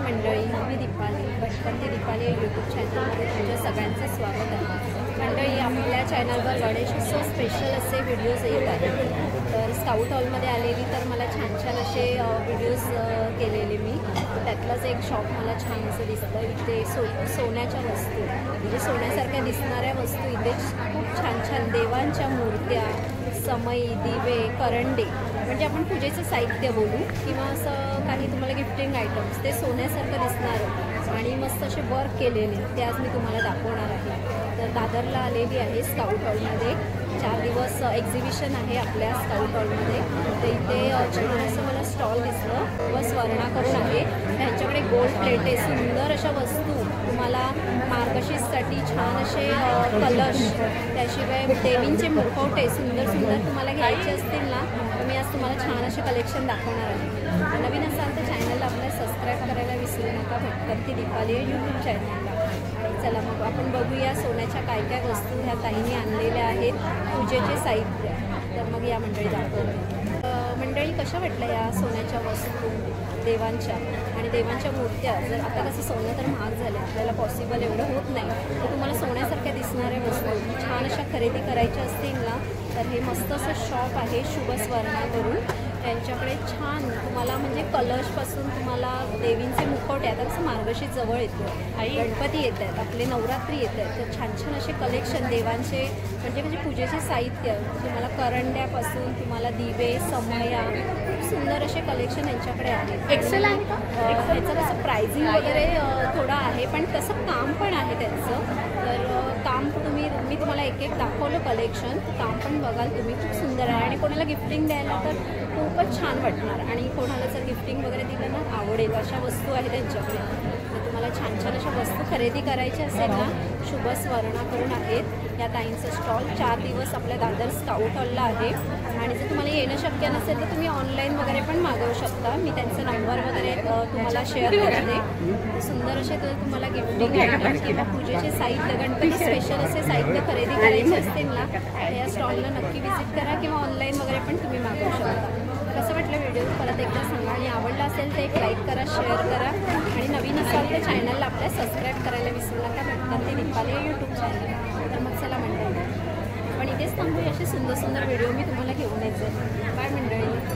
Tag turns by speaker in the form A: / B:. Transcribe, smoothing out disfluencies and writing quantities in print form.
A: मंडळी, मी दीपाली, भटकंती दीपाली या यूट्यूब चॅनलमध्ये तुमच्या सगळ्यांचं स्वागत आहे. मंडळी, आपल्या चॅनलवर गणेशोत्सव स्पेशल असे व्हिडिओज येत आहेत. तर स्काउट हॉलमध्ये आलेली तर मला छान छान असे व्हिडिओज केलेले मी. त्यातलंच एक शॉप मला छान असं दिसतं. इथे सोन्याच्या वस्तू, म्हणजे सोन्यासारख्या दिसणाऱ्या वस्तू इथे खूप छान छान देवांच्या मूर्त्या, समई, दिवे, करंडे, म्हणजे आपण पूजेचं साहित्य बोलू किंवा असं काही तुम्हाला गिफ्टिंग आयटम्स, ते सोन्यासारखं दिसणारं आणि मस्त असे वर्क केलेले ते आज मी तुम्हाला दाखवणार आहे. तर दादरला आलेली आहे स्काउट हॉलमध्ये. 4 दिवस एक्झिबिशन आहे आपल्या स्काउट हॉलमध्ये. तर इथे छान असं मला स्टॉल दिसलं व स्वर्णा करून आहे. त्यांच्याकडे गोल्ड प्लेट आहे, सुंदर अशा वस्तू तुम्हाला मार्गशीर्षसाठी छान असे कलश, त्याशिवाय देवींचे मुखवटे सुंदर सुंदर तुम्हाला घ्यायचे असतील ना, तर मी आज तुम्हाला छान असे कलेक्शन दाखवणार आहे. नवीन असाल तर चॅनलला आपल्याला सबस्क्राईब करायला विसरू नका, भटकंती दीपाली यूट्यूब चॅनलला. चला मग आपण बघूया सोन्याच्या काय काय वस्तू ह्या ताईंनी आणलेल्या आहेत, पूजेचे साहित्य. तर मग या मंडळी दाखवते. मंडळी, कशा वाटल्या या सोन्याच्या वस्तू देवांच्या आणि देवांच्या मूर्त्या? जर आता कसं सोनं तर महाग झालं, आपल्याला पॉसिबल एवढं होत नाही, तर तुम्हाला सोन्यासारख्या दिसणाऱ्या वस्तू छान अशा खरेदी करायच्या असतील ना, तर हे मस्त असं शॉप आहे शुभ स्वर्णा करून. त्यांच्याकडे छान तुम्हाला म्हणजे कलशपासून तुम्हाला देवींचे मुखवटे, आता कसं मार्गशीर्ष जवळ येतो, गणपती येत आहेत, आपले नवरात्री येत आहेत, तर छान छान असे कलेक्शन देवांचे, म्हणजे पूजेचे साहित्य तुम्हाला करंड्यापासून तुम्हाला दिवे, समया, खूप सुंदर असे कलेक्शन यांच्याकडे आहेत.
B: एक्सेल आहे का?
A: ह्याचं कसं प्राइसिंग वगैरे थोडं आहे, पण तसं काम पण आहे त्यांचं. तर काम मी तुम्हाला एक एक दाखवलं कलेक्शन, काम पण बघाल तुम्ही, खूप सुंदर आहे. आणि कोणाला गिफ्टिंग द्यायला तर खूपच छान वाटणार. आणि कोणाला जर गिफ्टिंग वगैरे दिलं ना, आवडेल अशा वस्तू आहेत त्यांच्याकडे. तर तुम्हाला छान छान अशा वस्तू खरेदी करायच्या असेल ना, शुभ स्वर्णा करून आहेत या ताईंचं स्टॉल. 4 दिवस आपल्या दादर स्काउट हॉलला आहे. आणि जर तुम्हाला येणं शक्य नसेल तर तुम्ही ऑनलाईन वगैरे पण मागवू शकता. मी त्यांचा नंबर वगैरे तुम्हाला शेअर करते. सुंदर असे तर तुम्हाला गिफ्टिंग आयटम किंवा पूजेचे साहित्य, गणपती स्पेशल असे साहित्य खरेदी करायचे असतील ना, या स्टॉलला नक्की व्हिजिट करा किंवा ऑनलाईन वगैरे पण तुम्ही मागवू शकता. कसं वाटलं व्हिडिओ परत एकदा सांगा, आणि आवडला असेल तर एक लाईक करा, शेअर करा, आणि नवीन असाल तर चॅनलला आपल्या सबस्क्राईब करायला विसरू नका, भटकंती दीपाली यूट्यूब चॅनल. तर मग चला मंडळी, पण इथेच थांबू, असे सुंदर सुंदर व्हिडिओ मी तुम्हाला घेऊन यायचे. बाय मंडळी.